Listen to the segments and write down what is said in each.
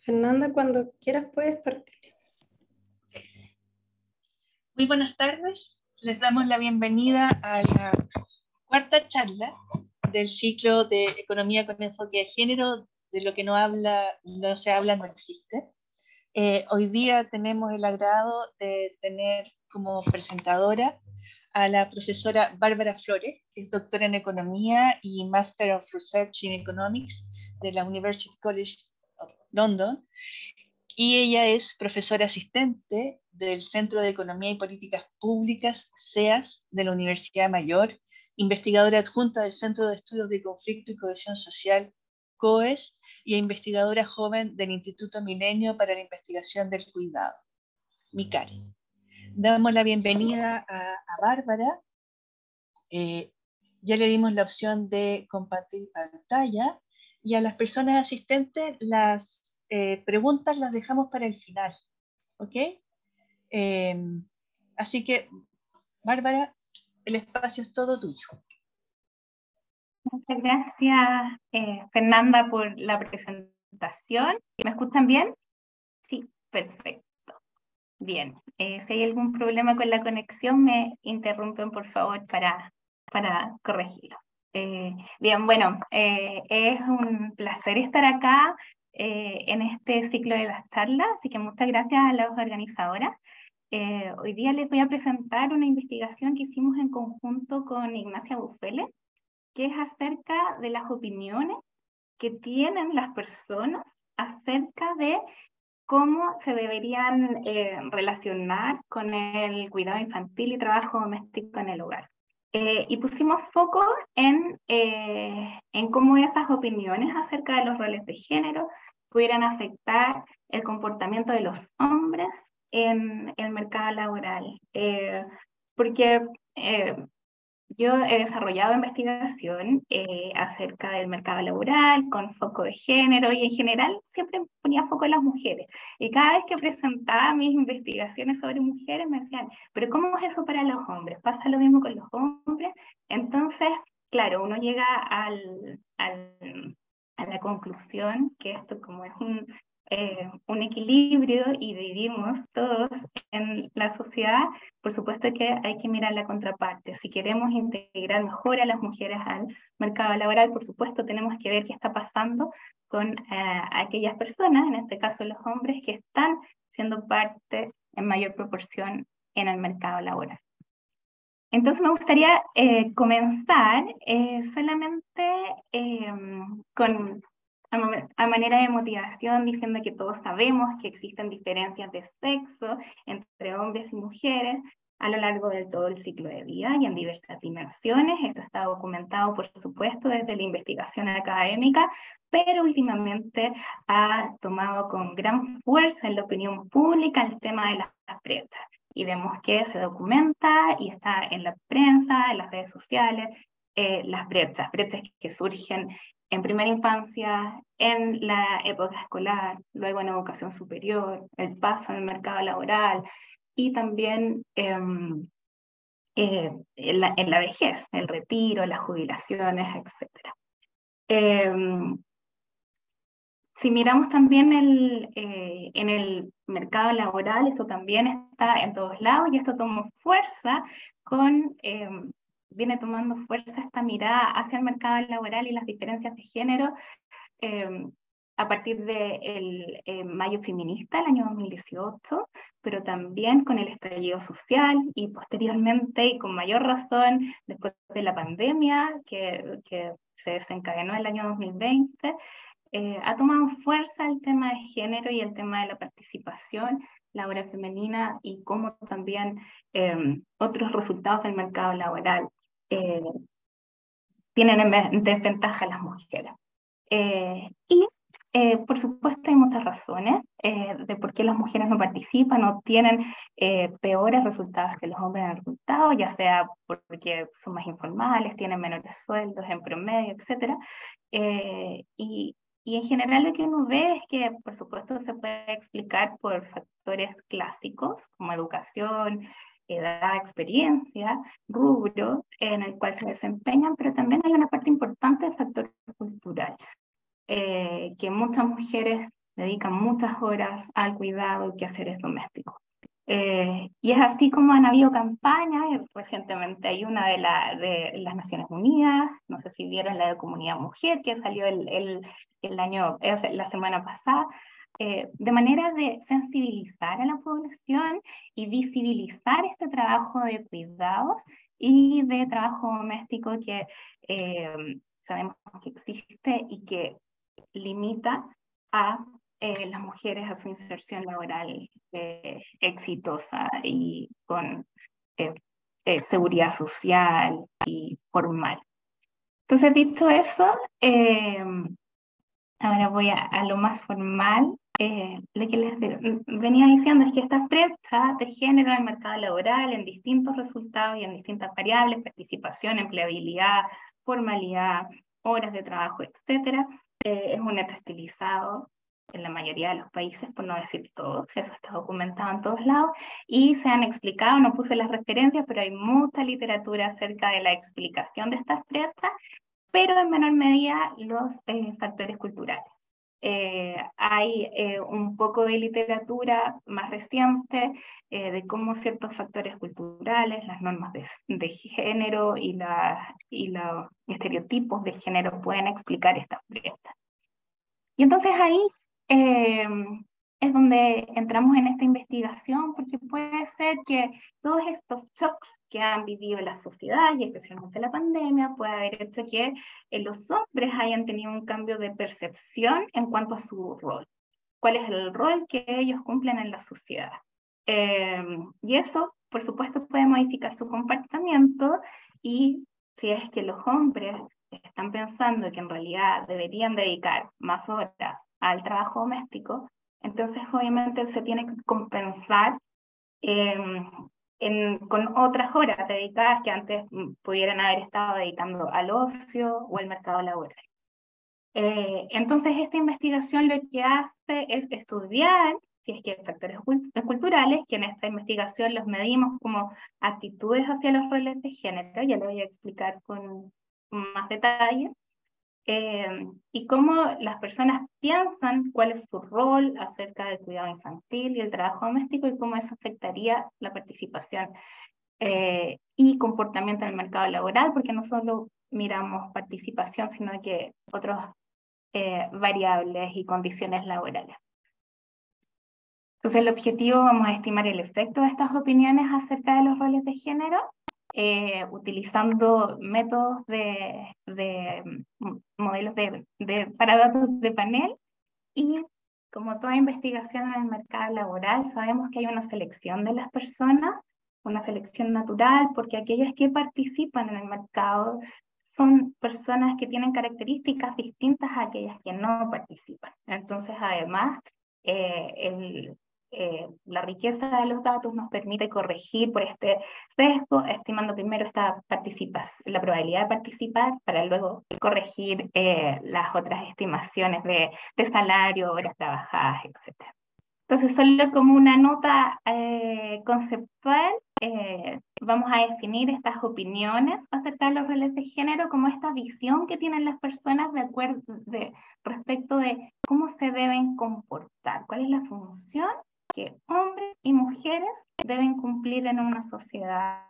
Fernanda, cuando quieras puedes partir. Muy buenas tardes. Les damos la bienvenida a la cuarta charla del ciclo de Economía con enfoque de género, de lo que no se habla, no existe. Hoy día tenemos el agrado de tener como presentadora a la profesora Bárbara Flores, que es doctora en Economía y Master of Research in Economics de la University College of London, y ella es profesora asistente del Centro de Economía y Políticas Públicas, CEAS, de la Universidad Mayor, investigadora adjunta del Centro de Estudios de Conflicto y Cohesión Social, COES, y investigadora joven del Instituto Milenio para la Investigación del Cuidado, MICARI. Damos la bienvenida a Bárbara. Ya le dimos la opción de compartir pantalla, y a las personas asistentes las preguntas las dejamos para el final, ¿ok? Así que, Bárbara, el espacio es todo tuyo. Muchas gracias, Fernanda, por la presentación. ¿Me escuchan bien? Sí, perfecto. Bien, si hay algún problema con la conexión, me interrumpen, por favor, para corregirlo. Bien, bueno, es un placer estar acá en este ciclo de las charlas, así que muchas gracias a las organizadoras. Hoy día les voy a presentar una investigación que hicimos en conjunto con Ignacia Bufele, que es acerca de las opiniones que tienen las personas acerca de cómo se deberían relacionar con el cuidado infantil y trabajo doméstico en el hogar. Y pusimos foco en cómo esas opiniones acerca de los roles de género pudieran afectar el comportamiento de los hombres en el mercado laboral. Porque yo he desarrollado investigación acerca del mercado laboral con foco de género, y en general siempre ponía foco en las mujeres. Y cada vez que presentaba mis investigaciones sobre mujeres me decían, pero ¿cómo es eso para los hombres? ¿Pasa lo mismo con los hombres? Entonces, claro, uno llega a la conclusión que esto, como es un equilibrio y vivimos todos en la sociedad, por supuesto que hay que mirar la contraparte. Si queremos integrar mejor a las mujeres al mercado laboral, por supuesto tenemos que ver qué está pasando con aquellas personas, en este caso los hombres, que están siendo parte en mayor proporción en el mercado laboral. Entonces me gustaría comenzar solamente con a manera de motivación, diciendo que todos sabemos que existen diferencias de sexo entre hombres y mujeres a lo largo de todo el ciclo de vida y en diversas dimensiones. Esto está documentado, por supuesto, desde la investigación académica, pero últimamente ha tomado con gran fuerza en la opinión pública el tema de las brechas. Y vemos que se documenta y está en la prensa, en las redes sociales, las brechas que surgen en primera infancia, en la época escolar, luego en educación superior, el paso en el mercado laboral y también en la vejez, el retiro, las jubilaciones, etc. Si miramos también en el mercado laboral, esto también está en todos lados y esto tomó fuerza viene tomando fuerza esta mirada hacia el mercado laboral y las diferencias de género a partir del Mayo Feminista, el año 2018, pero también con el estallido social y posteriormente, y con mayor razón, después de la pandemia que se desencadenó el año 2020, ha tomado fuerza el tema de género y el tema de la participación laboral femenina y cómo también otros resultados del mercado laboral tienen en desventaja a las mujeres. Por supuesto hay muchas razones de por qué las mujeres no participan o tienen peores resultados que los hombres en el resultado, ya sea porque son más informales, tienen menores sueldos en promedio, etc. Y en general lo que uno ve es que, por supuesto, se puede explicar por factores clásicos como educación, edad, experiencia, rubro en el cual se desempeñan, pero también hay una parte importante del factor cultural, que muchas mujeres dedican muchas horas al cuidado y quehaceres domésticos. Y es así como han habido campañas. Recientemente hay una de las Naciones Unidas, no sé si vieron la de Comunidad Mujer, que salió la semana pasada, de manera de sensibilizar a la población y visibilizar este trabajo de cuidados y de trabajo doméstico que sabemos que existe y que limita a las mujeres a su inserción laboral exitosa y con seguridad social y formal. Entonces, dicho eso, ahora voy a lo más formal. Lo que les venía diciendo es que esta brecha de género en el mercado laboral, en distintos resultados y en distintas variables, participación, empleabilidad, formalidad, horas de trabajo, etcétera, es un hecho estilizado en la mayoría de los países, por no decir todos, eso está documentado en todos lados, y se han explicado, no puse las referencias, pero hay mucha literatura acerca de la explicación de estas brechas, pero en menor medida los factores culturales. Hay un poco de literatura más reciente de cómo ciertos factores culturales, las normas de género y los estereotipos de género pueden explicar estas brechas. Y entonces ahí es donde entramos en esta investigación, porque puede ser que todos estos shocks que han vivido la sociedad, y especialmente la pandemia, puede haber hecho que los hombres hayan tenido un cambio de percepción en cuanto a su rol. ¿Cuál es el rol que ellos cumplen en la sociedad? Y eso, por supuesto, puede modificar su comportamiento, y si es que los hombres están pensando que en realidad deberían dedicar más horas al trabajo doméstico, entonces obviamente se tiene que compensar con otras horas dedicadas que antes pudieran haber estado dedicando al ocio o al mercado laboral. Entonces esta investigación lo que hace es estudiar si es que hay factores culturales, que en esta investigación los medimos como actitudes hacia los roles de género, ya lo voy a explicar con más detalle, y cómo las personas piensan cuál es su rol acerca del cuidado infantil y el trabajo doméstico, y cómo eso afectaría la participación y comportamiento en el mercado laboral, porque no solo miramos participación, sino que otras variables y condiciones laborales. Entonces el objetivo, vamos a estimar el efecto de estas opiniones acerca de los roles de género, utilizando métodos modelos para datos de panel, y como toda investigación en el mercado laboral, sabemos que hay una selección de las personas, una selección natural, porque aquellas que participan en el mercado son personas que tienen características distintas a aquellas que no participan. Entonces, además, la riqueza de los datos nos permite corregir por este sesgo, estimando primero la probabilidad de participar para luego corregir las otras estimaciones de salario, horas trabajadas, etc. Entonces, solo como una nota conceptual, vamos a definir estas opiniones acerca de los roles de género como esta visión que tienen las personas respecto de cómo se deben comportar, cuál es la función que hombres y mujeres deben cumplir en una sociedad,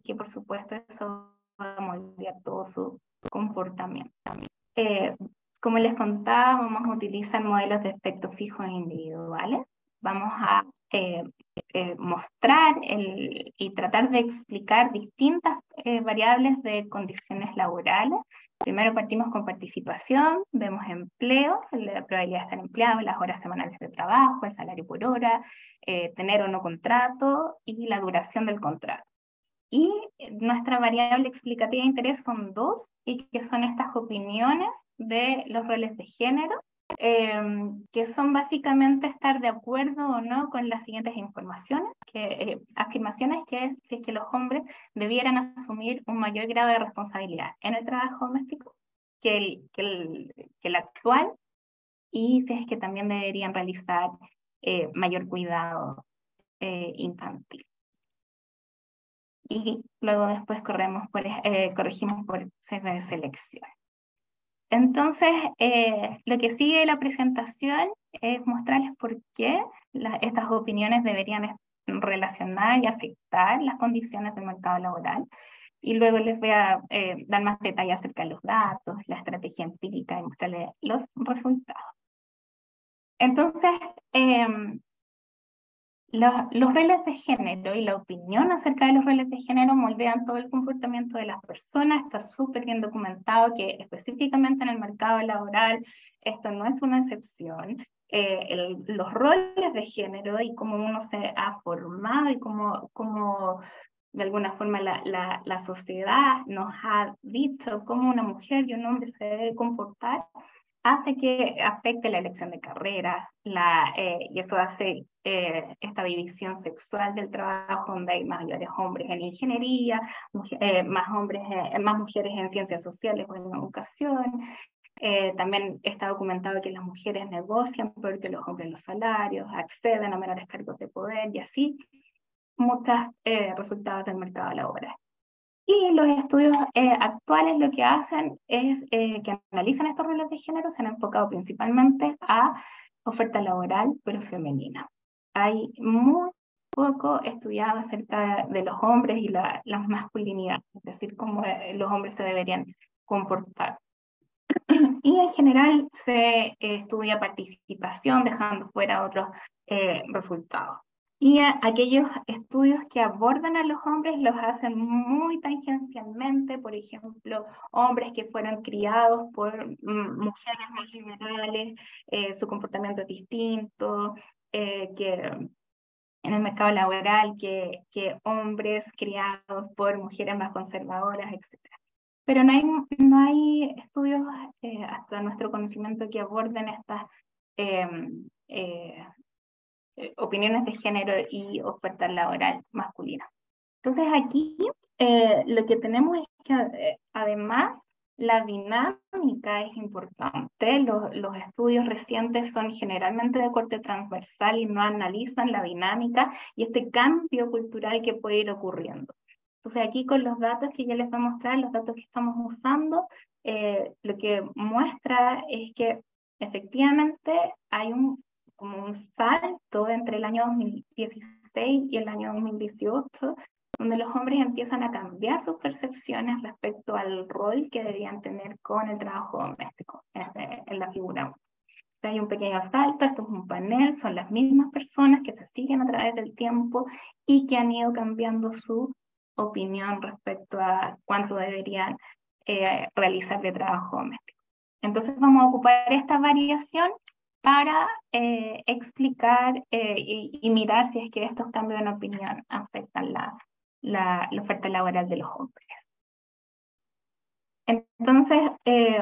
que por supuesto eso va a moldear todo su comportamiento. Como les contaba, vamos a utilizar modelos de efectos fijos e individuales. Vamos a mostrar y tratar de explicar distintas variables de condiciones laborales. Primero partimos con participación, vemos empleo, la probabilidad de estar empleado, las horas semanales de trabajo, el salario por hora, tener o no contrato y la duración del contrato. Y nuestra variable explicativa de interés son dos, y que son estas opiniones de los roles de género, que son básicamente estar de acuerdo o no con las siguientes afirmaciones, que es si es que los hombres debieran asumir un mayor grado de responsabilidad en el trabajo doméstico que el actual, y si es que también deberían realizar mayor cuidado infantil. y luego después corregimos por sesgo de selección. Entonces, lo que sigue de la presentación es mostrarles por qué estas opiniones deberían relacionar y afectar las condiciones del mercado laboral. Y luego les voy a dar más detalles acerca de los datos, la estrategia empírica y mostrarles los resultados. Entonces, los roles de género y la opinión acerca de los roles de género moldean todo el comportamiento de las personas. Está súper bien documentado que específicamente en el mercado laboral esto no es una excepción. Los roles de género y cómo uno se ha formado y cómo de alguna forma la sociedad nos ha dicho cómo una mujer y un hombre se debe comportar, hace que afecte la elección de carrera, y eso hace esta división sexual del trabajo, donde hay mayores hombres en ingeniería, más mujeres en ciencias sociales o en educación. También está documentado que las mujeres negocian peor que los hombres los salarios, acceden a menores cargos de poder y así muchos resultados del mercado laboral. Y los estudios actuales lo que hacen es que analizan estos roles de género, se han enfocado principalmente a oferta laboral, pero femenina. Hay muy poco estudiado acerca de los hombres y las masculinidades, es decir, cómo los hombres se deberían comportar. Y en general se estudia participación, dejando fuera otros resultados. Y aquellos estudios que abordan a los hombres los hacen muy tangencialmente, por ejemplo, hombres que fueron criados por mujeres más liberales, su comportamiento es distinto, que en el mercado laboral, que hombres criados por mujeres más conservadoras, etc. Pero no hay estudios hasta nuestro conocimiento que aborden estas opiniones de género y oferta laboral masculina. Entonces aquí lo que tenemos es que además la dinámica es importante. Los estudios recientes son generalmente de corte transversal y no analizan la dinámica y este cambio cultural que puede ir ocurriendo. Entonces aquí con los datos que ya les voy a mostrar, los datos que estamos usando, lo que muestra es que efectivamente hay como un salto entre el año 2016 y el año 2018, donde los hombres empiezan a cambiar sus percepciones respecto al rol que debían tener con el trabajo doméstico en la figura 1. Hay un pequeño salto, esto es un panel, son las mismas personas que se siguen a través del tiempo y que han ido cambiando su opinión respecto a cuánto deberían realizar de trabajo doméstico. Entonces vamos a ocupar esta variación para explicar y mirar si es que estos cambios en opinión afectan la oferta laboral de los hombres. Entonces,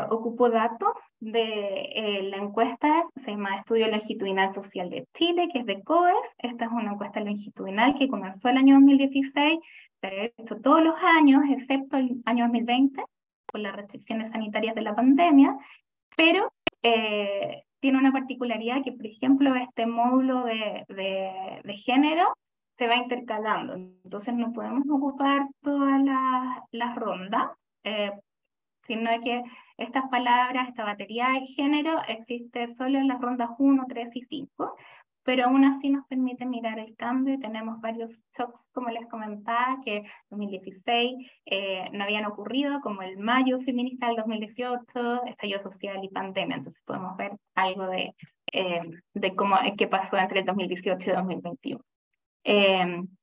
ocupo datos de la encuesta, se llama Estudio Longitudinal Social de Chile, que es de COES. Esta es una encuesta longitudinal que comenzó el año 2016, se ha hecho todos los años, excepto el año 2020, por las restricciones sanitarias de la pandemia, pero tiene una particularidad que, por ejemplo, este módulo de género se va intercalando, entonces no podemos ocupar todas las rondas, sino que estas palabras, esta batería de género existe solo en las rondas 1, 3 y 5, pero aún así nos permite mirar el cambio y tenemos varios shocks, como les comentaba, que en 2016 no habían ocurrido, como el mayo feminista del 2018, estallido social y pandemia. Entonces podemos ver algo de qué pasó entre el 2018 y 2021.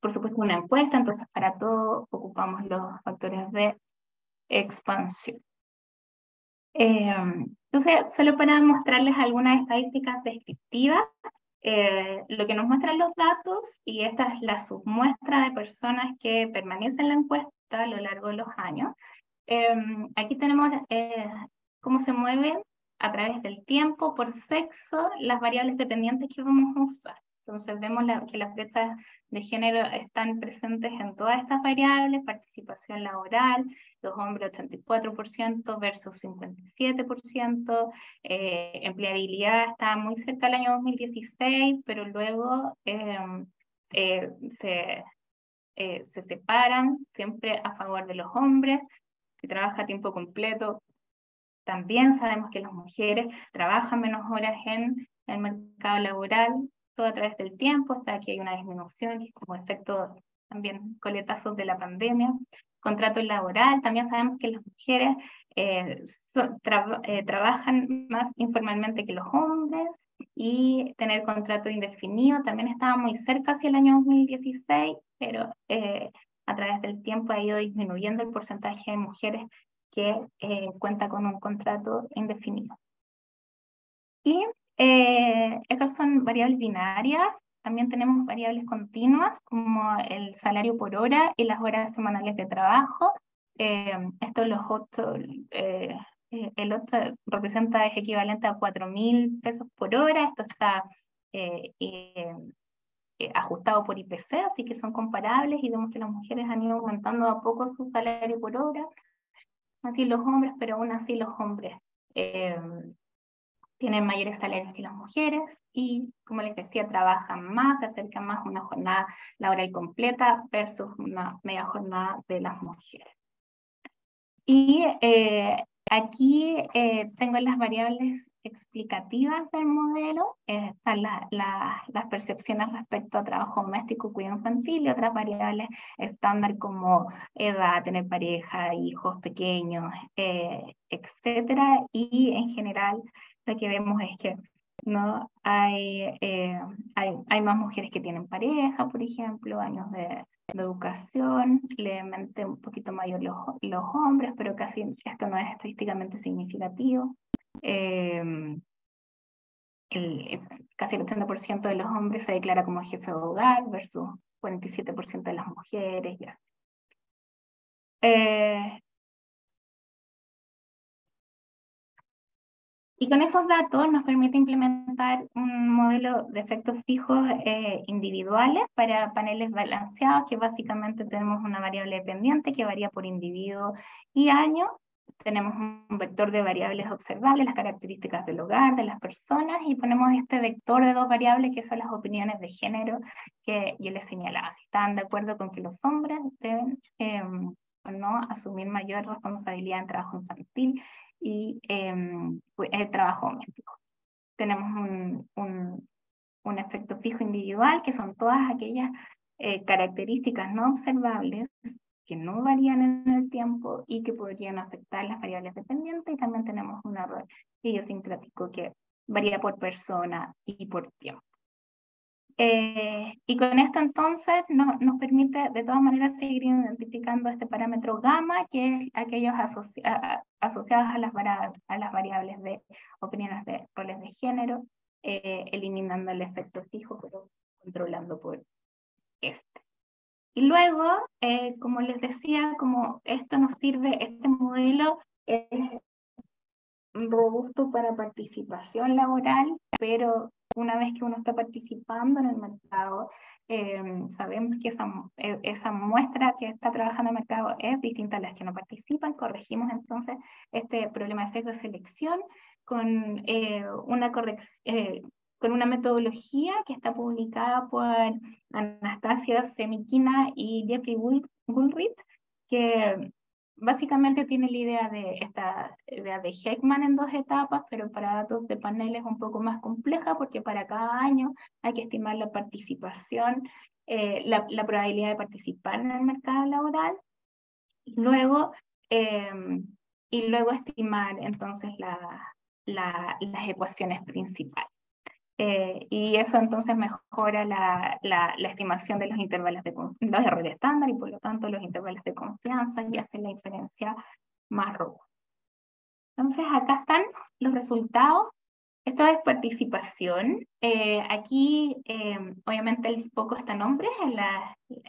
Por supuesto, una encuesta, entonces para todo ocupamos los factores de expansión. Entonces, solo para mostrarles algunas estadísticas descriptivas, lo que nos muestran los datos, y esta es la submuestra de personas que permanecen en la encuesta a lo largo de los años. Aquí tenemos cómo se mueven a través del tiempo, por sexo, las variables dependientes que vamos a usar. Entonces vemos que las brechas de género están presentes en todas estas variables: participación laboral, los hombres 84% versus 57%, empleabilidad está muy cerca del año 2016, pero luego se separan, siempre a favor de los hombres. Si trabaja a tiempo completo, también sabemos que las mujeres trabajan menos horas en el mercado laboral, todo a través del tiempo, hasta aquí hay una disminución, que es como efecto también coletazos de la pandemia. Contrato laboral, también sabemos que las mujeres trabajan más informalmente que los hombres, y tener contrato indefinido también estaba muy cerca hacia el año 2016, pero a través del tiempo ha ido disminuyendo el porcentaje de mujeres que cuenta con un contrato indefinido. Y esas son variables binarias. También tenemos variables continuas, como el salario por hora y las horas semanales de trabajo. Esto los 8, el 8 representa, es equivalente a 4.000 pesos por hora. Esto está ajustado por IPC, así que son comparables, y vemos que las mujeres han ido aumentando a poco su salario por hora, así los hombres, pero aún así los hombres tienen mayores salarios que las mujeres, y como les decía, trabajan más, se acercan más a una jornada laboral completa versus una media jornada de las mujeres. Y aquí tengo las variables explicativas del modelo, están las percepciones respecto a trabajo doméstico, cuidado infantil, y otras variables estándar como edad, tener pareja, hijos pequeños, etcétera. Y en general lo que vemos es que no hay más mujeres que tienen pareja, por ejemplo, años de educación, levemente un poquito mayor los hombres, pero casi esto no es estadísticamente significativo. Casi el 80% de los hombres se declara como jefe de hogar versus 47% de las mujeres. Ya. Y con esos datos nos permite implementar un modelo de efectos fijos individuales para paneles balanceados, que básicamente tenemos una variable dependiente que varía por individuo y año. Tenemos un vector de variables observables, las características del hogar, de las personas, y ponemos este vector de dos variables que son las opiniones de género que yo les señalaba. Si están de acuerdo con que los hombres deben o no asumir mayor responsabilidad en trabajo infantil y el trabajo doméstico. Tenemos un efecto fijo individual, que son todas aquellas características no observables que no varían en el tiempo y que podrían afectar las variables dependientes, y también tenemos un error idiosincrático que varía por persona y por tiempo. Y con esto entonces nos permite de todas maneras seguir identificando este parámetro gamma, que es aquellos asociados a las variables de opiniones de roles de género, eliminando el efecto fijo, pero controlando por este. Y luego, como les decía, como esto nos sirve, este modelo es robusto para participación laboral, pero una vez que uno está participando en el mercado, sabemos que esa muestra que está trabajando en el mercado es distinta a las que no participan. Corregimos entonces este problema de sesgo de selección con con una metodología que está publicada por Anastasia Semikina y Jeffrey Woolrich, que básicamente tiene la idea de Heckman en 2 etapas, pero para datos de paneles un poco más compleja, porque para cada año hay que estimar la participación, la probabilidad de participar en el mercado laboral, y luego estimar entonces las ecuaciones principales. Y eso entonces mejora la estimación de los intervalos de los errores estándar, y por lo tanto los intervalos de confianza, y hace la inferencia más robusta. Entonces acá están los resultados. Esto es participación. Aquí obviamente el foco está en hombres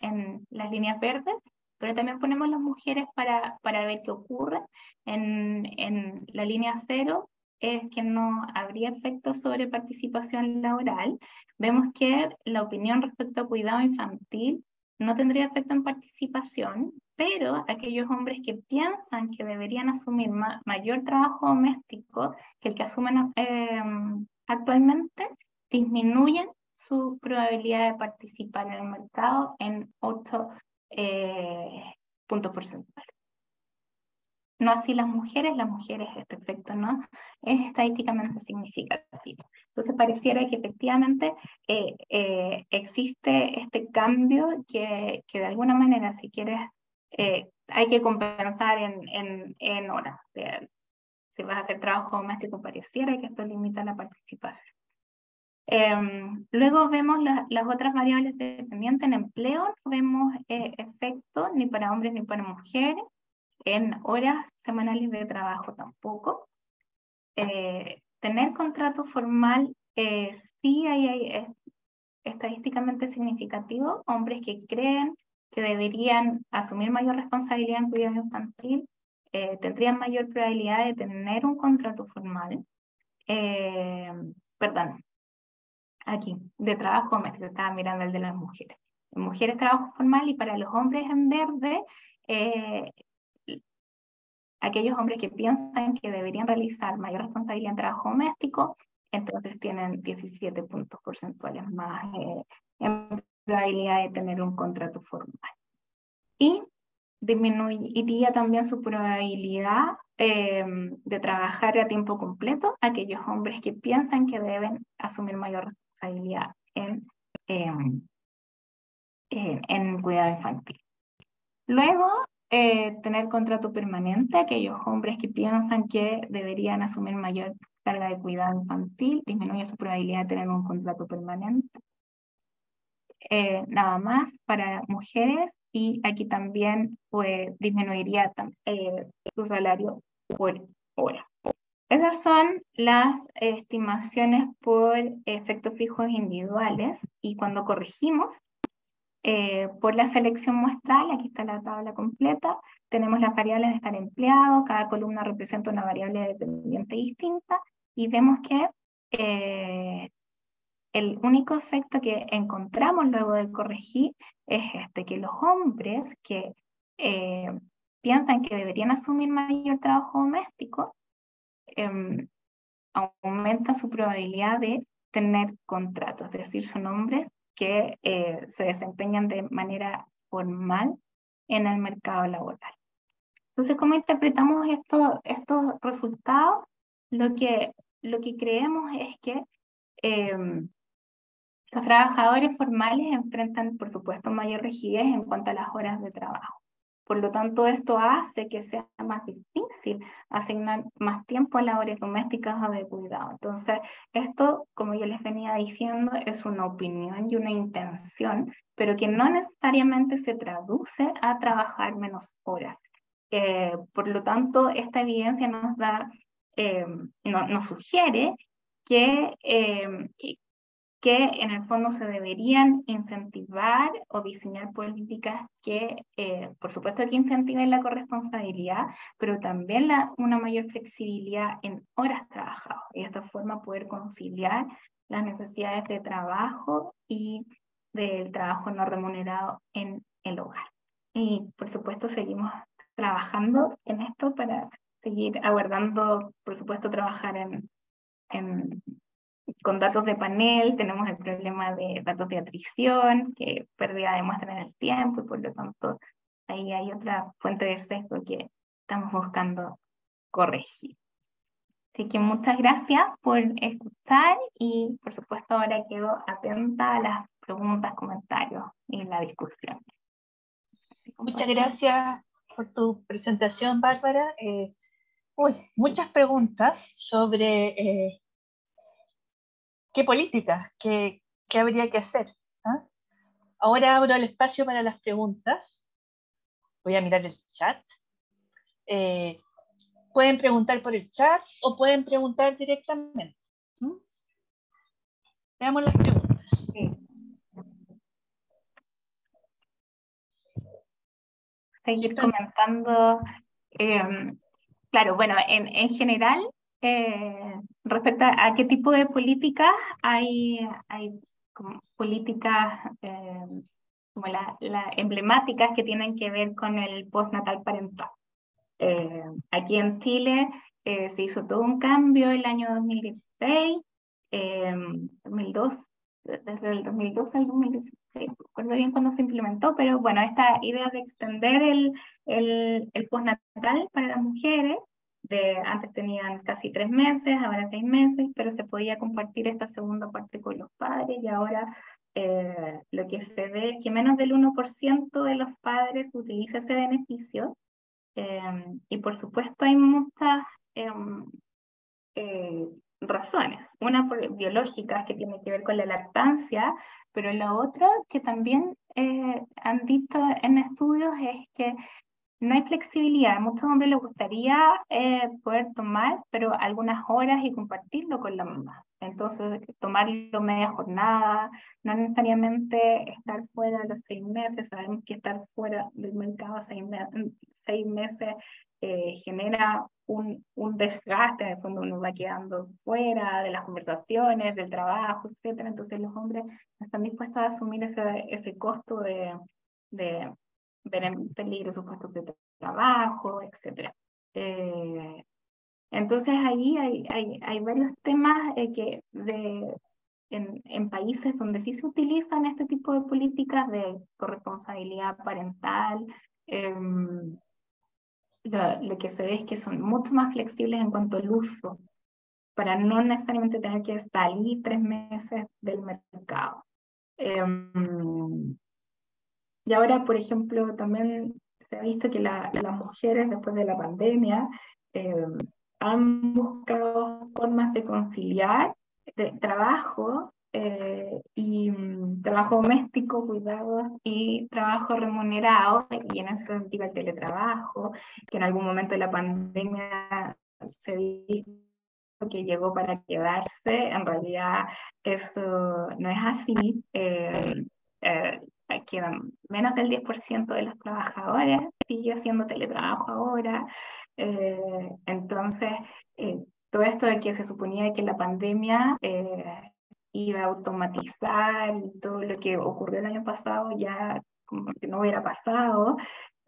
en las líneas verdes, pero también ponemos las mujeres para ver qué ocurre. En la línea 0 es que no habría efecto sobre participación laboral. Vemos que la opinión respecto a cuidado infantil no tendría efecto en participación, pero aquellos hombres que piensan que deberían asumir mayor trabajo doméstico que el que asumen actualmente, disminuyen su probabilidad de participar en el mercado en 8 puntos porcentuales. No así las mujeres este efecto no es estadísticamente significativo. Entonces pareciera que efectivamente existe este cambio que de alguna manera, si quieres, hay que compensar en horas. Si vas a hacer trabajo doméstico, pareciera que esto limita la participación. Luego vemos las otras variables dependientes en empleo, no vemos efectos ni para hombres ni para mujeres. En horas semanales de trabajo tampoco. Tener contrato formal sí es estadísticamente significativo. Hombres que creen que deberían asumir mayor responsabilidad en cuidado infantil tendrían mayor probabilidad de tener un contrato formal. Perdón, aquí, de trabajo doméstico, estaba mirando el de las mujeres. En mujeres trabajo formal y para los hombres en verde, aquellos hombres que piensan que deberían realizar mayor responsabilidad en trabajo doméstico, entonces tienen 17 puntos porcentuales más en probabilidad de tener un contrato formal. Y disminuiría también su probabilidad de trabajar a tiempo completo aquellos hombres que piensan que deben asumir mayor responsabilidad en cuidado infantil. Luego, tener contrato permanente, aquellos hombres que piensan que deberían asumir mayor carga de cuidado infantil, disminuye su probabilidad de tener un contrato permanente. Nada más para mujeres, y aquí también pues, disminuiría su salario por hora. Esas son las estimaciones por efectos fijos individuales, y cuando corregimos por la selección muestral, aquí está la tabla completa, tenemos las variables de estar empleado, cada columna representa una variable dependiente distinta, y vemos que el único efecto que encontramos luego de corregir es que los hombres que piensan que deberían asumir mayor trabajo doméstico, aumenta su probabilidad de tener contratos, es decir, son hombres que se desempeñan de manera formal en el mercado laboral. Entonces, ¿cómo interpretamos estos resultados? Lo que creemos es que los trabajadores formales enfrentan, por supuesto, mayor rigidez en cuanto a las horas de trabajo. Por lo tanto, esto hace que sea más difícil asignar más tiempo a labores domésticas o de cuidado. Entonces, esto, como yo les venía diciendo, es una opinión y una intención, pero que no necesariamente se traduce a trabajar menos horas. Por lo tanto, esta evidencia nos sugiere que en el fondo se deberían incentivar o diseñar políticas que, por supuesto, que incentiven la corresponsabilidad, pero también una mayor flexibilidad en horas trabajadas, y de esta forma poder conciliar las necesidades de trabajo y del trabajo no remunerado en el hogar. Y, por supuesto, seguimos trabajando en esto para seguir aguardando, por supuesto, trabajar con datos de panel. Tenemos el problema de datos de atrición, que pérdida de muestra en el tiempo, y por lo tanto ahí hay otra fuente de sesgo que estamos buscando corregir. Así que muchas gracias por escuchar, y por supuesto ahora quedo atenta a las preguntas, comentarios y la discusión. Muchas gracias por tu presentación, Bárbara. Muchas preguntas sobre qué políticas, qué habría que hacer. ¿Ah? Ahora abro el espacio para las preguntas. Voy a mirar el chat. Pueden preguntar por el chat o pueden preguntar directamente. Veamos las preguntas. Sí. Seguir comentando. Claro, bueno, en general, respecto a qué tipo de políticas, hay como políticas como las emblemáticas que tienen que ver con el postnatal parental. Aquí en Chile se hizo todo un cambio el año 2016, 2002, desde el 2012 al 2016, no recuerdo bien cuándo se implementó, pero bueno, esta idea de extender el postnatal para las mujeres, antes tenían casi 3 meses, ahora 6 meses, pero se podía compartir esta segunda parte con los padres, y ahora lo que se ve es que menos del 1% de los padres utiliza ese beneficio, y por supuesto hay muchas razones. Una biológica, que tiene que ver con la lactancia, pero la otra que también han dicho en estudios es que no hay flexibilidad. A muchos hombres les gustaría poder tomar, pero algunas horas y compartirlo con la mamá. Entonces, tomarlo media jornada, no necesariamente estar fuera los 6 meses. Sabemos que estar fuera del mercado 6 meses genera un desgaste, en el fondo uno va quedando fuera de las conversaciones, del trabajo, etc. Entonces los hombres no están dispuestos a asumir ese costo de ver en peligro sus puestos de trabajo, etc. Entonces ahí hay varios temas en países donde sí se utilizan este tipo de políticas de corresponsabilidad parental. Lo que se ve es que son mucho más flexibles en cuanto al uso, para no necesariamente tener que salir 3 meses del mercado. Y ahora, por ejemplo, también se ha visto que las mujeres después de la pandemia han buscado formas de conciliar trabajo y trabajo doméstico, cuidados, y trabajo remunerado, y en ese sentido el teletrabajo, que en algún momento de la pandemia se dijo que llegó para quedarse. En realidad eso no es así. Quedan menos del 10% de los trabajadores sigue haciendo teletrabajo ahora. Entonces, todo esto de que se suponía que la pandemia iba a automatizar, y todo lo que ocurrió el año pasado ya como que no hubiera pasado.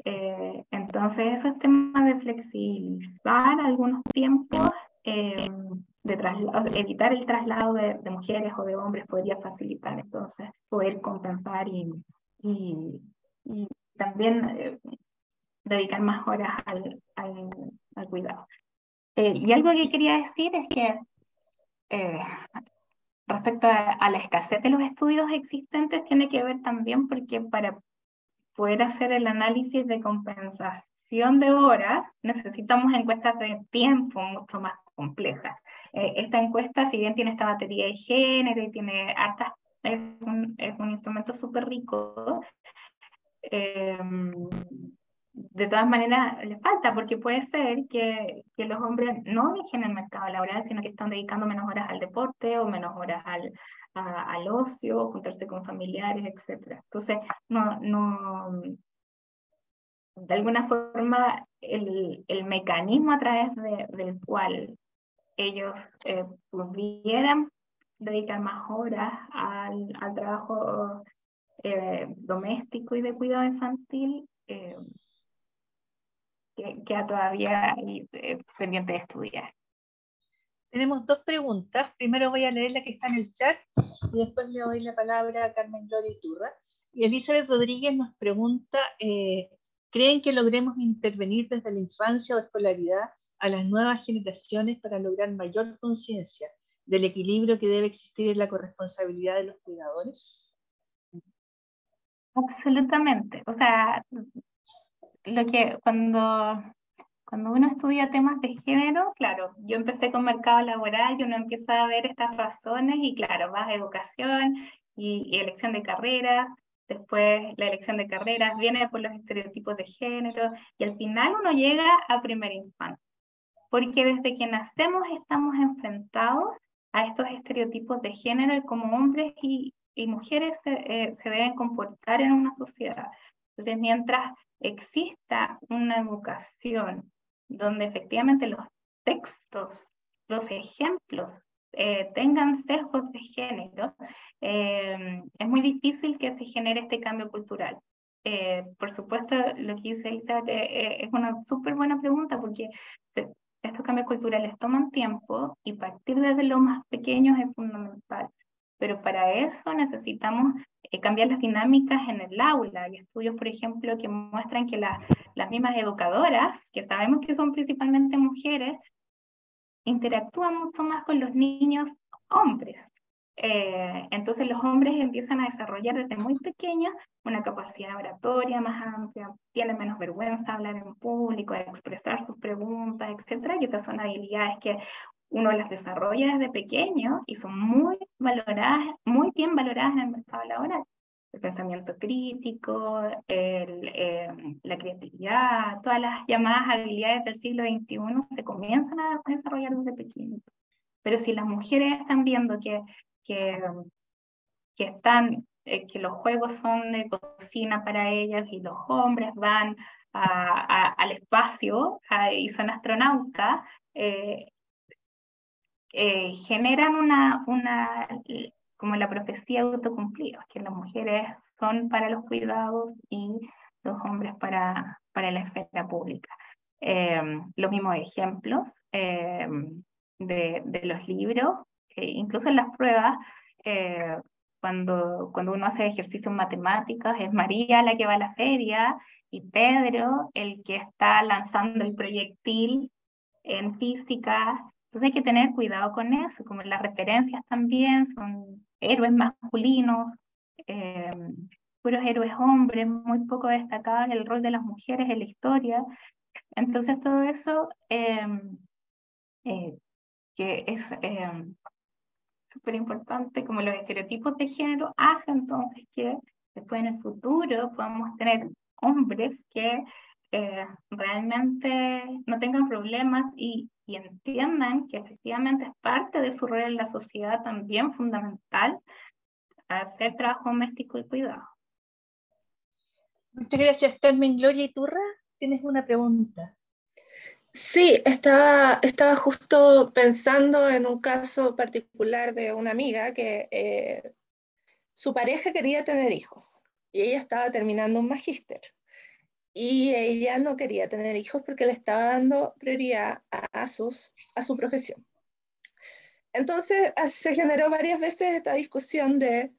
Entonces, esos temas de flexibilizar algunos tiempos, evitar el traslado de mujeres o de hombres, podría facilitar entonces poder compensar y también dedicar más horas al cuidado. Y algo que quería decir es que respecto a la escasez de los estudios existentes, tiene que ver también porque para poder hacer el análisis de compensación de horas necesitamos encuestas de tiempo mucho más complejas. Esta encuesta, si bien tiene esta batería de género y tiene hartas, es un instrumento súper rico, de todas maneras le falta, porque puede ser que los hombres no eligen el mercado laboral, sino que están dedicando menos horas al deporte o menos horas al ocio, juntarse con familiares, etc. Entonces, de alguna forma, el mecanismo a través del cual ellos pudieran dedicar más horas al trabajo doméstico y de cuidado infantil, queda todavía pendiente de estudiar. Tenemos 2 preguntas. Primero voy a leer la que está en el chat y después le doy la palabra a Carmen Gloria Iturra. Y Elizabeth Rodríguez nos pregunta, ¿creen que logremos intervenir desde la infancia o escolaridad a las nuevas generaciones para lograr mayor conciencia del equilibrio que debe existir en la corresponsabilidad de los cuidadores? Absolutamente. O sea, cuando uno estudia temas de género, claro, yo empecé con mercado laboral y uno empieza a ver estas razones y claro, vas a educación y elección de carreras, después la elección de carreras viene por los estereotipos de género y al final uno llega a primera infancia, porque desde que nacemos estamos enfrentados a estos estereotipos de género y como hombres y mujeres se deben comportar en una sociedad. Entonces, mientras exista una educación donde efectivamente los textos, los ejemplos tengan sesgos de género, es muy difícil que se genere este cambio cultural. Por supuesto, lo que dice Elizabeth es una súper buena pregunta, porque estos cambios culturales toman tiempo y partir desde lo más pequeños es fundamental. pero para eso necesitamos cambiar las dinámicas en el aula. Hay estudios, por ejemplo, que muestran que las mismas educadoras, que sabemos que son principalmente mujeres, interactúan mucho más con los niños hombres. Entonces los hombres empiezan a desarrollar desde muy pequeños una capacidad oratoria más amplia, tienen menos vergüenza de hablar en público, de expresar sus preguntas, etc. Y estas son habilidades que uno las desarrolla desde pequeño y son muy valoradas, muy bien valoradas en el mercado laboral. El pensamiento crítico, la creatividad, todas las llamadas habilidades del siglo XXI se comienzan a desarrollar desde pequeños. Pero si las mujeres están viendo que los juegos son de cocina para ellas y los hombres van al espacio y son astronautas, generan como la profecía autocumplida, que las mujeres son para los cuidados y los hombres para la esfera pública. Los mismos ejemplos de los libros, incluso en las pruebas, cuando uno hace ejercicios en matemáticas, es María la que va a la feria y Pedro el que está lanzando el proyectil en física. Entonces hay que tener cuidado con eso, como las referencias también son héroes masculinos, puros héroes hombres, muy poco destacado el rol de las mujeres en la historia. Entonces todo eso que es súper importante, como los estereotipos de género, hace entonces que después en el futuro podamos tener hombres que realmente no tengan problemas y entiendan que efectivamente es parte de su rol en la sociedad también fundamental hacer trabajo doméstico y cuidado. Muchas gracias, Carmen. Gloria Iturra, tienes una pregunta. Sí, estaba justo pensando en un caso particular de una amiga que su pareja quería tener hijos y ella estaba terminando un magíster y ella no quería tener hijos porque le estaba dando prioridad a su profesión. Entonces se generó varias veces esta discusión de,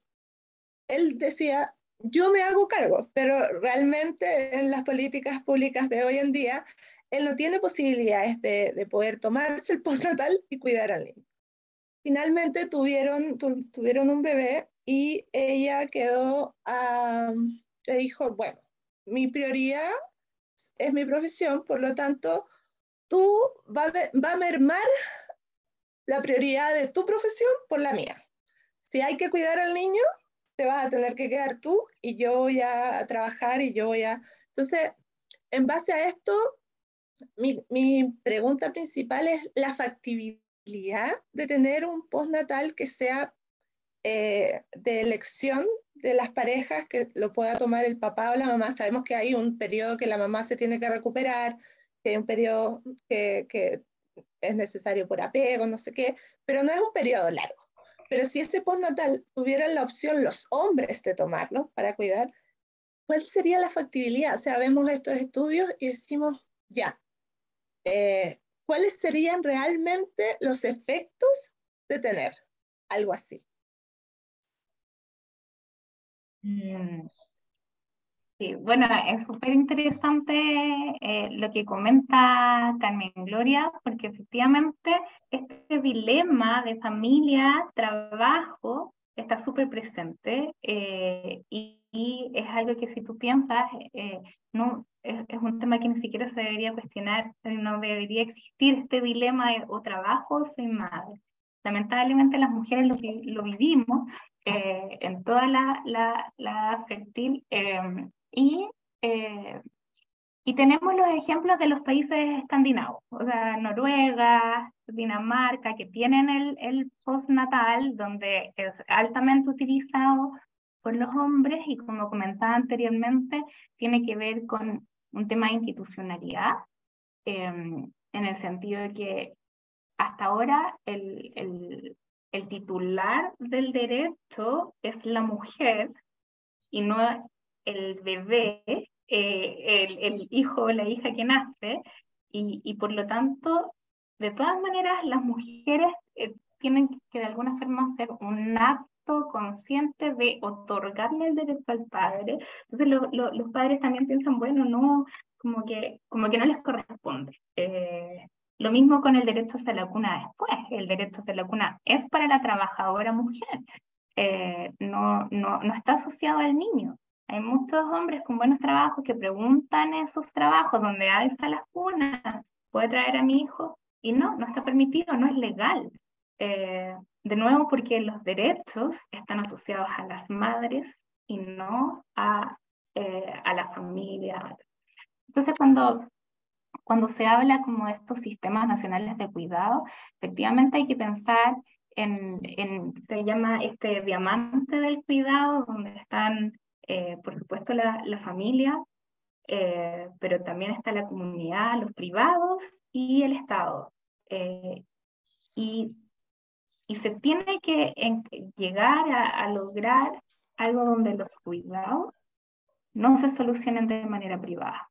él decía, yo me hago cargo, pero realmente en las políticas públicas de hoy en día, él no tiene posibilidades de poder tomarse el postnatal y cuidar al niño. Finalmente tuvieron un bebé y ella le dijo, bueno, mi prioridad es mi profesión, por lo tanto, tú va a mermar la prioridad de tu profesión por la mía. Si hay que cuidar al niño, te vas a tener que quedar tú y yo voy a trabajar y yo voy a... Entonces, en base a esto, mi pregunta principal es la factibilidad de tener un postnatal que sea de elección de las parejas, que lo pueda tomar el papá o la mamá. Sabemos que hay un periodo que la mamá se tiene que recuperar, que hay un periodo que es necesario por apego, no sé qué, pero no es un periodo largo. Pero si ese postnatal tuvieran la opción los hombres de tomarlo para cuidar, ¿cuál sería la factibilidad? O sea, vemos estos estudios y decimos, ya, ¿cuáles serían realmente los efectos de tener algo así? Sí, bueno, es súper interesante lo que comenta Carmen Gloria, porque efectivamente este dilema de familia, trabajo, está súper presente y es algo que si tú piensas, no, es un tema que ni siquiera se debería cuestionar, no debería existir este dilema de o trabajo o soy madre. Lamentablemente las mujeres lo vivimos en toda la fértil. Y tenemos los ejemplos de los países escandinavos, o sea, Noruega, Dinamarca, que tienen el postnatal, donde es altamente utilizado por los hombres y como comentaba anteriormente, tiene que ver con un tema de institucionalidad, en el sentido de que hasta ahora el titular del derecho es la mujer y no el bebé, el hijo o la hija que nace, y por lo tanto, de todas maneras, las mujeres tienen que de alguna forma hacer un acto gesto consciente de otorgarle el derecho al padre. Entonces los padres también piensan, bueno, no, como que no les corresponde. Lo mismo con el derecho hacia la cuna después. El derecho hacia la cuna es para la trabajadora mujer, no está asociado al niño. Hay muchos hombres con buenos trabajos que preguntan en sus trabajos donde hay salas cunas, ¿puedo traer a mi hijo? Y no está permitido, no es legal. De nuevo, porque los derechos están asociados a las madres y no a la familia. Entonces, cuando se habla como de estos sistemas nacionales de cuidado, efectivamente hay que pensar se llama este diamante del cuidado, donde están, por supuesto, la familia, pero también está la comunidad, los privados y el Estado. Y se tiene que llegar a lograr algo donde los cuidados no se solucionen de manera privada.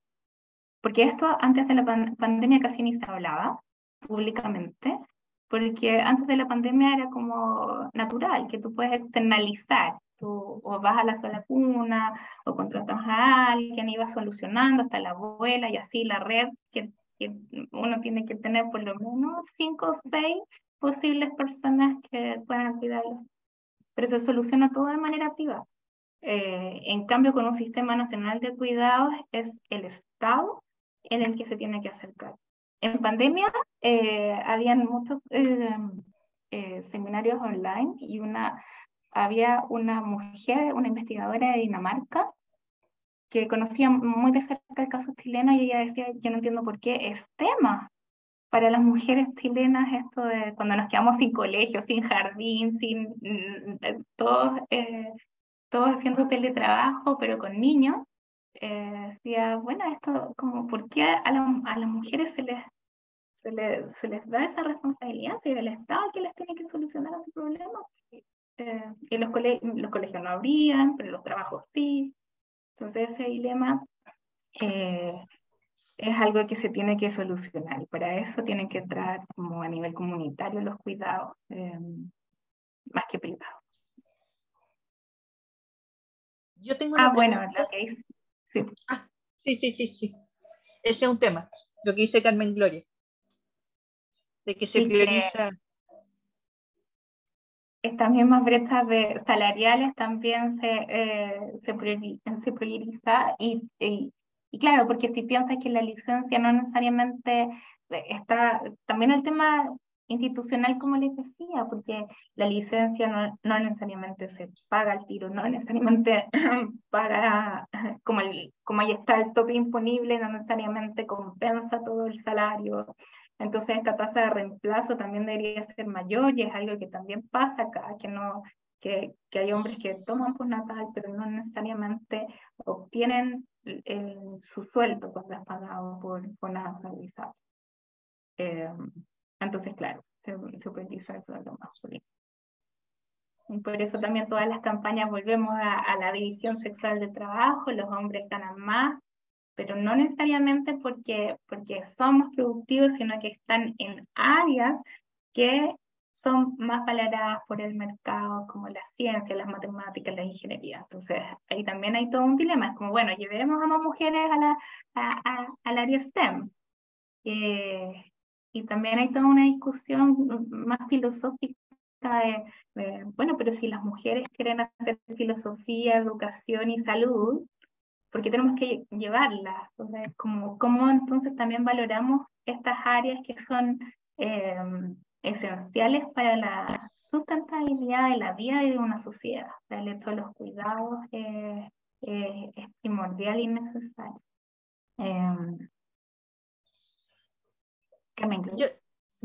Porque esto antes de la pandemia casi ni se hablaba públicamente, porque antes de la pandemia era como natural, que tú puedes externalizar, tú o vas a la sola cuna, o contratas a alguien, y vas solucionando hasta la abuela, y así la red, que uno tiene que tener por lo menos 5 o 6 posibles personas que puedan cuidarlo. Pero se soluciona todo de manera privada. En cambio, con un sistema nacional de cuidados es el Estado en el que se tiene que acercar. En pandemia habían muchos seminarios online y había una mujer, una investigadora de Dinamarca, que conocía muy de cerca el caso chileno, y ella decía, yo no entiendo por qué es tema para las mujeres chilenas esto de cuando nos quedamos sin colegio, sin jardín, sin todos haciendo teletrabajo, pero con niños. Decía, bueno, esto, como, ¿por qué a las mujeres se les da esa responsabilidad? Si es el Estado que les tiene que solucionar ese problema. Y los colegios no abrían, pero los trabajos sí. Entonces ese dilema es algo que se tiene que solucionar. Y para eso tienen que entrar como a nivel comunitario los cuidados, más que privados. Yo tengo una bueno, pregunta. lo que dice. Sí. Sí. Ese es un tema, lo que dice Carmen Gloria, de que se Sí, prioriza. Estas mismas brechas salariales también se prioriza y claro, porque si piensas que la licencia no necesariamente está, también el tema institucional, como les decía, porque la licencia no necesariamente se paga al tiro, no necesariamente paga, como ahí está el tope imponible, no necesariamente compensa todo el salario. Entonces esta tasa de reemplazo también debería ser mayor, y es algo que también pasa acá, que hay hombres que toman postnatal, pero no necesariamente obtienen su sueldo cuando es pagado por nada realizado. Entonces, claro, se utiliza eso de lo masculino. Y por eso también todas las campañas volvemos a la división sexual de trabajo, los hombres ganan más, pero no necesariamente porque somos productivos, sino que están en áreas que son más valoradas por el mercado, como la ciencia, las matemáticas, la ingeniería. Entonces, ahí también hay todo un dilema. Es como, bueno, llevemos a más mujeres al área STEM. Y también hay toda una discusión más filosófica bueno, pero si las mujeres quieren hacer filosofía, educación y salud, porque tenemos que llevarlas. O sea, como entonces también valoramos estas áreas que son esenciales para la sustentabilidad de la vida y de una sociedad. O sea, el hecho de los cuidados es primordial y necesario.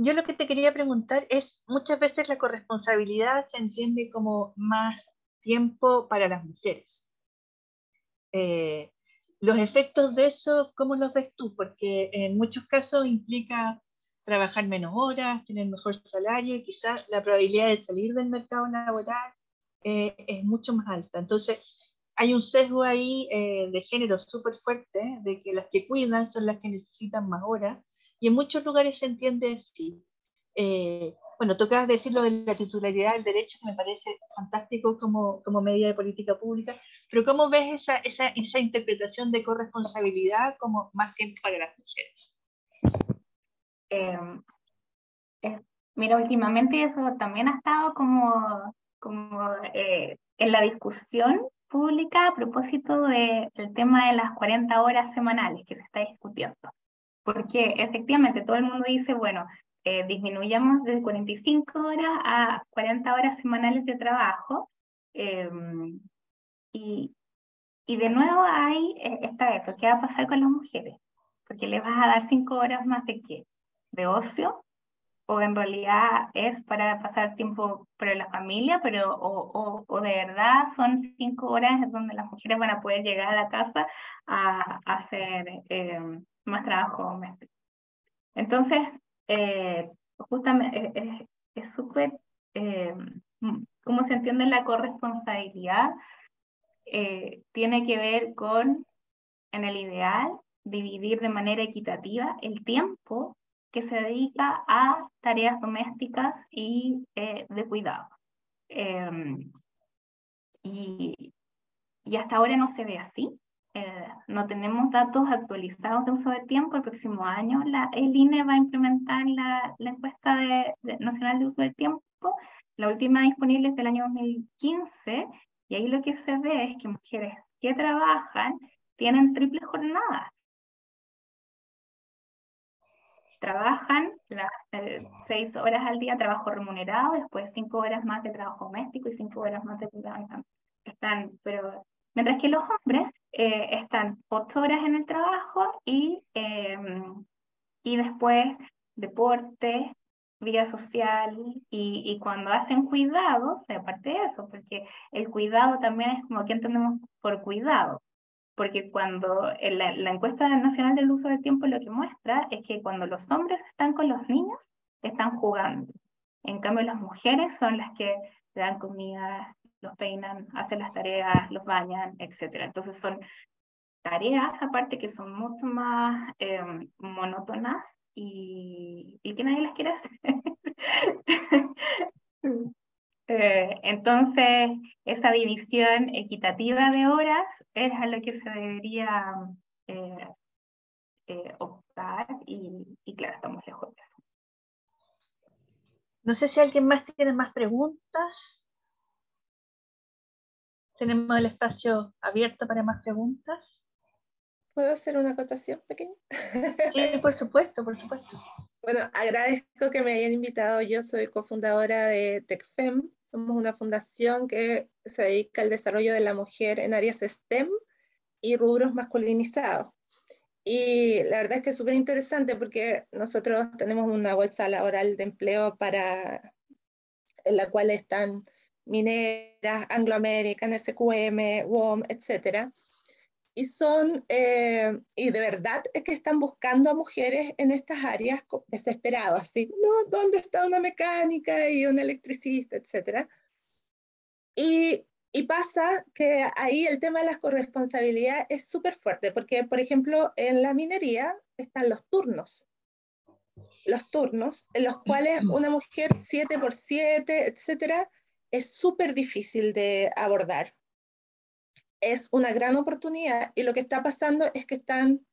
Yo lo que te quería preguntar es, muchas veces la corresponsabilidad se entiende como más tiempo para las mujeres. Los efectos de eso, ¿cómo los ves tú? Porque en muchos casos implica trabajar menos horas, tener mejor salario, y quizás la probabilidad de salir del mercado laboral es mucho más alta. Entonces, hay un sesgo ahí de género súper fuerte, de que las que cuidan son las que necesitan más horas, y en muchos lugares se entiende así. Bueno, tú acabas de decir lo de la titularidad del derecho, que me parece fantástico como medida de política pública, pero ¿cómo ves esa interpretación de corresponsabilidad como más tiempo para las mujeres? Eh, Mira, últimamente eso también ha estado en la discusión pública a propósito del tema de las 40 horas semanales que se está discutiendo. Porque efectivamente todo el mundo dice, bueno, disminuyamos de 45 horas a 40 horas semanales de trabajo. eh, y, y de nuevo ahí está eso, ¿qué va a pasar con las mujeres? Porque les vas a dar 5 horas más de qué? ¿De ocio? ¿O en realidad es para pasar tiempo para la familia, pero o de verdad son 5 horas en donde las mujeres van a poder llegar a la casa a hacer más trabajo doméstico? Entonces, justamente es súper, ¿cómo se entiende la corresponsabilidad? Tiene que ver con, en el ideal, dividir de manera equitativa el tiempo que se dedica a tareas domésticas y de cuidado. Y, y hasta ahora no se ve así. No tenemos datos actualizados de uso de tiempo. El próximo año el INE va a implementar la encuesta nacional de uso del tiempo. La última disponible es del año 2015, y ahí lo que se ve es que mujeres que trabajan tienen triple jornada. Trabajan las 6 horas al día trabajo remunerado, después 5 horas más de trabajo doméstico y 5 horas más de cuidado. Pero mientras que los hombres están 8 horas en el trabajo y después deporte, vida social, y cuando hacen cuidado, aparte de eso, porque el cuidado también es como que entendemos por cuidado. Porque cuando la encuesta nacional del uso del tiempo lo que muestra es que cuando los hombres están con los niños, están jugando. En cambio, las mujeres son las que le dan comida, los peinan, hacen las tareas, los bañan, etc. Entonces son tareas, aparte, que son mucho más monótonas y que nadie las quiere hacer. Entonces, esa división equitativa de horas es a lo que se debería eh, optar y claro, estamos lejos de eso. No sé si alguien más tiene más preguntas. Tenemos el espacio abierto para más preguntas. ¿Puedo hacer una acotación pequeña? Sí, por supuesto, por supuesto. Bueno, agradezco que me hayan invitado. Yo soy cofundadora de TecFem. Somos una fundación que se dedica al desarrollo de la mujer en áreas STEM y rubros masculinizados. Y la verdad es que es súper interesante porque nosotros tenemos una bolsa laboral de empleo en la cual están mineras, Anglo American, SQM, WOM, etcétera. Y de verdad es que están buscando a mujeres en estas áreas desesperadas, así, no, ¿dónde está una mecánica y un electricista, etcétera? Y pasa que ahí el tema de las corresponsabilidades es súper fuerte, porque, por ejemplo, en la minería están los turnos en los cuales una mujer 7x7, etcétera, es súper difícil de abordar. Es una gran oportunidad y lo que está pasando es que están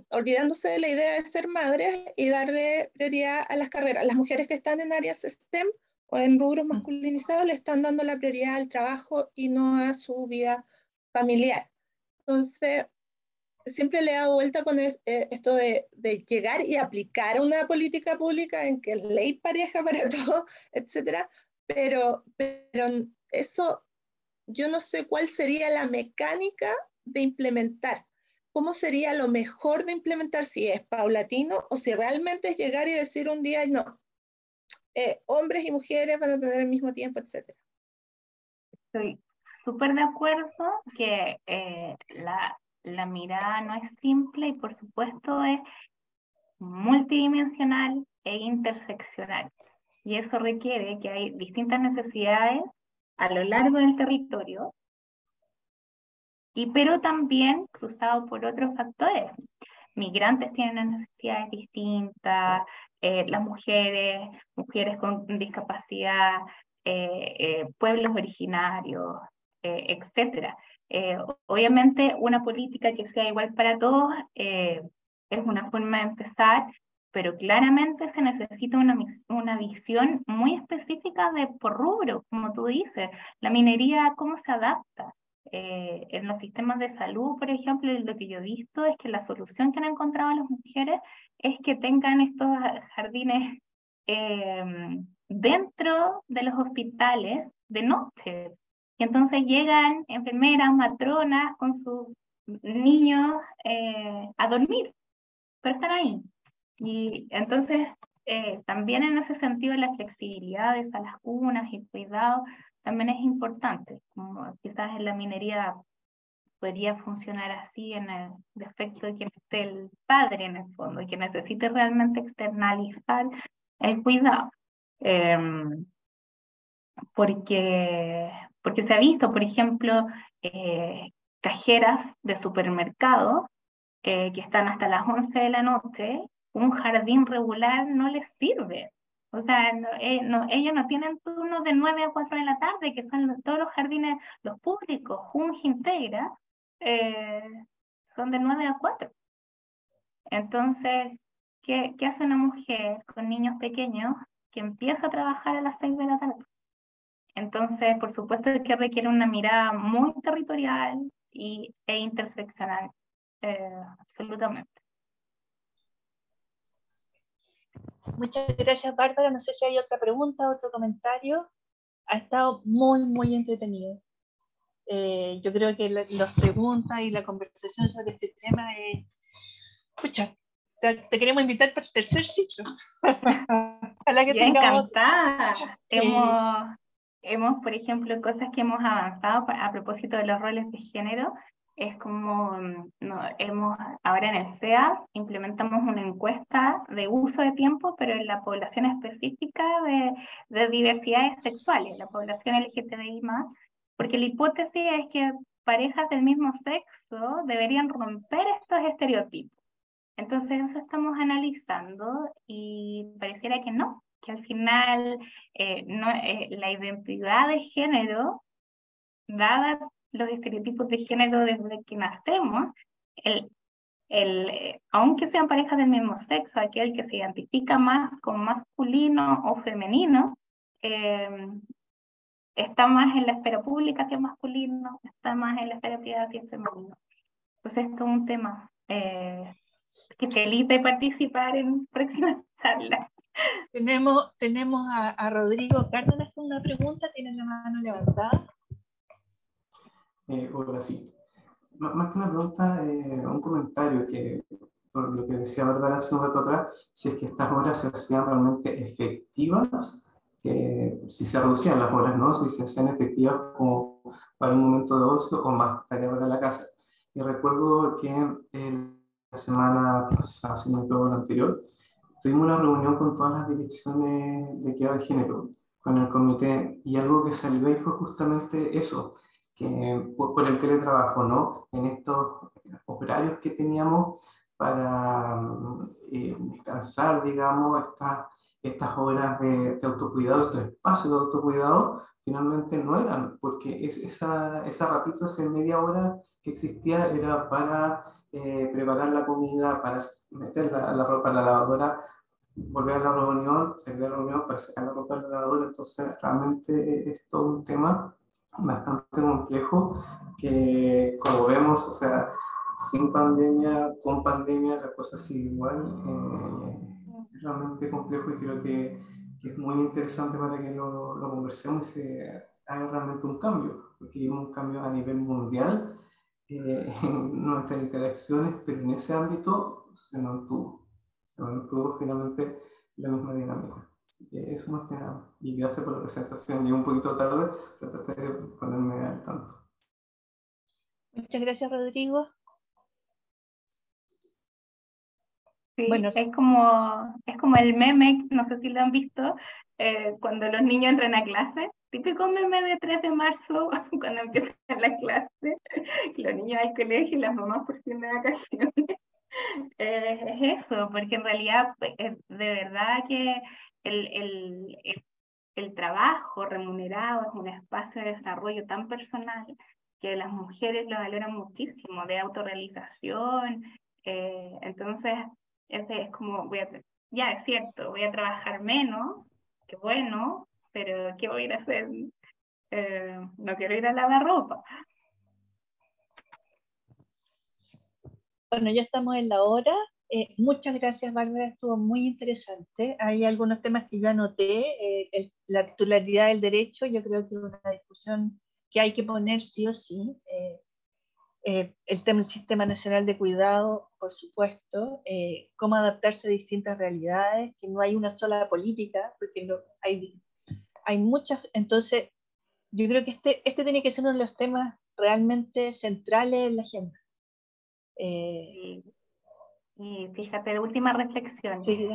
olvidándose de la idea de ser madres y darle prioridad a las carreras. Las mujeres que están en áreas STEM o en rubros masculinizados le están dando la prioridad al trabajo y no a su vida familiar. Entonces, siempre le he dado vuelta con esto de llegar y aplicar una política pública en que es ley pareja para todo, etcétera, pero eso yo no sé cuál sería la mecánica de implementar. ¿Cómo sería lo mejor de implementar si es paulatino o si realmente es llegar y decir un día, no, hombres y mujeres van a tener el mismo tiempo, etcétera? Estoy súper de acuerdo que la mirada no es simple y por supuesto es multidimensional e interseccional. Y eso requiere que hay distintas necesidades a lo largo del territorio, pero también cruzado por otros factores. Migrantes tienen necesidades distintas, las mujeres, mujeres con discapacidad, pueblos originarios, etcétera. Obviamente una política que sea igual para todos es una forma de empezar, pero claramente se necesita una visión muy específica por rubro, como tú dices. La minería, ¿cómo se adapta? En los sistemas de salud, por ejemplo, lo que yo he visto es que la solución que han encontrado las mujeres es que tengan estos jardines dentro de los hospitales de noche. Y entonces llegan enfermeras, matronas con sus niños a dormir, pero están ahí. Y entonces también en ese sentido la flexibilidad de esas lagunas y cuidado también es importante, como quizás en la minería podría funcionar así en el defecto de que esté el padre en el fondo y que necesite realmente externalizar el cuidado. Porque se ha visto, por ejemplo, cajeras de supermercado que están hasta las 11 de la noche, un jardín regular no les sirve. O sea, ellos no tienen turnos de 9 a 4 de la tarde, que son todos los jardines, los públicos, Junge Integra, eh, son de 9 a 4. Entonces, ¿qué hace una mujer con niños pequeños que empieza a trabajar a las 6 de la tarde? Entonces, por supuesto que requiere una mirada muy territorial e interseccional, absolutamente. Muchas gracias, Bárbara. No sé si hay otra pregunta, otro comentario. Ha estado muy, muy entretenido. Yo creo que las preguntas y la conversación sobre este tema es... Escucha, te queremos invitar para el tercer ciclo. Ojalá que tengamos... Encantada. Hemos, por ejemplo, cosas que hemos avanzado a propósito de los roles de género, es como, ahora en el SEA implementamos una encuesta de uso de tiempo, pero en la población específica de diversidades sexuales, la población LGTBI+, porque la hipótesis es que parejas del mismo sexo deberían romper estos estereotipos. Entonces eso estamos analizando y pareciera que no, que al final la identidad de género, dadas los estereotipos de género desde que nacemos, aunque sean parejas del mismo sexo, aquel que se identifica más con masculino o femenino, está más en la esfera pública si es masculino, está más en la esfera privada si es femenino. Entonces esto es un tema que feliz de participar en próximas charlas. Tenemos a Rodrigo Cárdenas con una pregunta, tiene la mano levantada. Hola, sí. Más que una pregunta, un comentario que, por lo que decía Bárbara hace un rato atrás, si es que estas horas se hacían realmente efectivas, si se reducían las horas, ¿no? Si se hacían efectivas como para un momento de ocio o más tarea para la casa. Y recuerdo que la semana pasada, si no me equivoco, la anterior, tuvimos una reunión con todas las direcciones de equidad de género, con el comité, y algo que salió ahí fue justamente eso, que por el teletrabajo, ¿no? En estos horarios que teníamos para descansar, digamos, estas horas de autocuidado, estos espacios de autocuidado, finalmente no eran, porque esa ratito, esa media hora que existía era para preparar la comida, para meter la ropa en la lavadora, volver a la reunión, salir de la reunión para sacar la ropa de la lavadora. Entonces realmente es todo un tema bastante complejo que, como vemos, o sea, sin pandemia, con pandemia, la cosa sigue igual. Es realmente complejo y creo que es muy interesante para que lo conversemos y se haga realmente un cambio, porque vimos un cambio a nivel mundial en nuestras interacciones, pero en ese ámbito se mantuvo finalmente la misma dinámica. Así que eso más que nada. Y gracias por la presentación. Llegué un poquito tarde, pero traté de ponerme al tanto. Muchas gracias, Rodrigo. Sí, bueno, es como el meme, no sé si lo han visto, cuando los niños entran a clase, típico meme de 3 de marzo, cuando empiezan la clase, los niños al colegio y las mamás por fin de vacaciones. Es eso, porque en realidad de verdad que el trabajo remunerado es un espacio de desarrollo tan personal que las mujeres lo valoran muchísimo, de autorrealización. Entonces, ese es como, ya es cierto, voy a trabajar menos, qué bueno, pero ¿qué voy a ir a hacer? No quiero ir a lavar ropa. Bueno, ya estamos en la hora. Muchas gracias, Bárbara, estuvo muy interesante. Hay algunos temas que yo anoté. La titularidad del derecho, yo creo que es una discusión que hay que poner sí o sí. El tema del Sistema Nacional de Cuidado, por supuesto. Cómo adaptarse a distintas realidades, que no hay una sola política, porque hay muchas. Entonces, yo creo que este tiene que ser uno de los temas realmente centrales en la agenda. Y fíjate, última reflexión, Sí,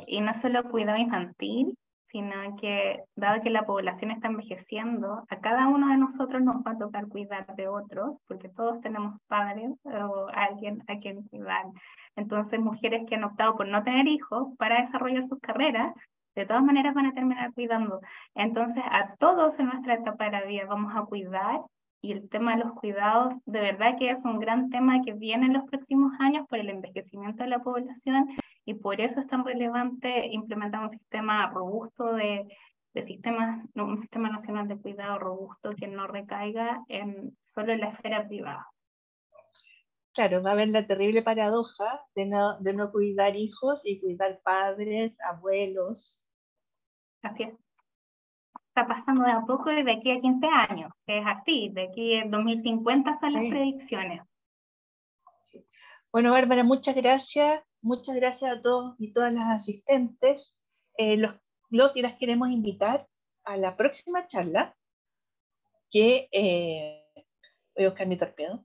y no solo cuidado infantil, sino que dado que la población está envejeciendo, a cada uno de nosotros nos va a tocar cuidar de otros, porque todos tenemos padres o alguien a quien cuidar. Entonces, mujeres que han optado por no tener hijos para desarrollar sus carreras, de todas maneras van a terminar cuidando. Entonces, a todos en nuestra etapa de la vida vamos a cuidar, y el tema de los cuidados, de verdad que es un gran tema que viene en los próximos años por el envejecimiento de la población, y por eso es tan relevante implementar un sistema robusto un sistema nacional de cuidado robusto que no recaiga solo en la esfera privada. Claro, va a haber la terrible paradoja de no cuidar hijos y cuidar padres, abuelos. Así es. Está pasando de a poco y de aquí a 15 años, que es así, de aquí en 2050 son las predicciones. Sí. Bueno, Bárbara, muchas gracias a todos y todas las asistentes. Los y las queremos invitar a la próxima charla, que voy a buscar mi torpedo.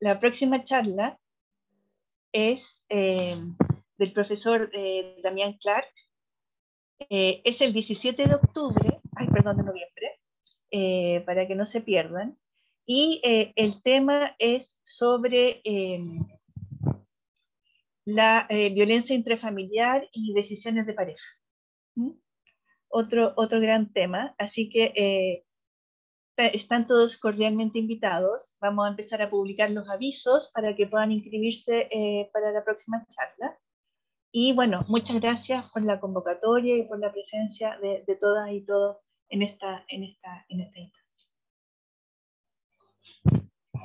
La próxima charla es del profesor Damián Clark. Es el 17 de octubre, de noviembre, para que no se pierdan. Y el tema es sobre la violencia intrafamiliar y decisiones de pareja. Otro gran tema, así que están todos cordialmente invitados. Vamos a empezar a publicar los avisos para que puedan inscribirse para la próxima charla. Y bueno, muchas gracias por la convocatoria y por la presencia de todas y todos en esta instancia.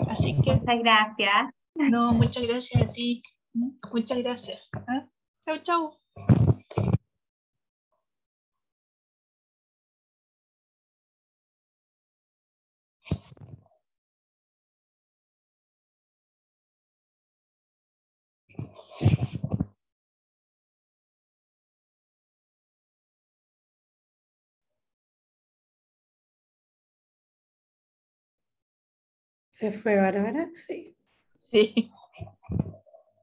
Así que, muchas gracias. No, muchas gracias a ti. Muchas gracias. ¿Ah? Chau, chau. ¿Se fue Bárbara? Sí. Sí.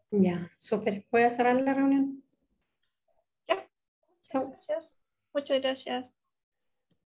Ya, súper. Voy a cerrar la reunión. Ya. Chau. Gracias. Muchas gracias.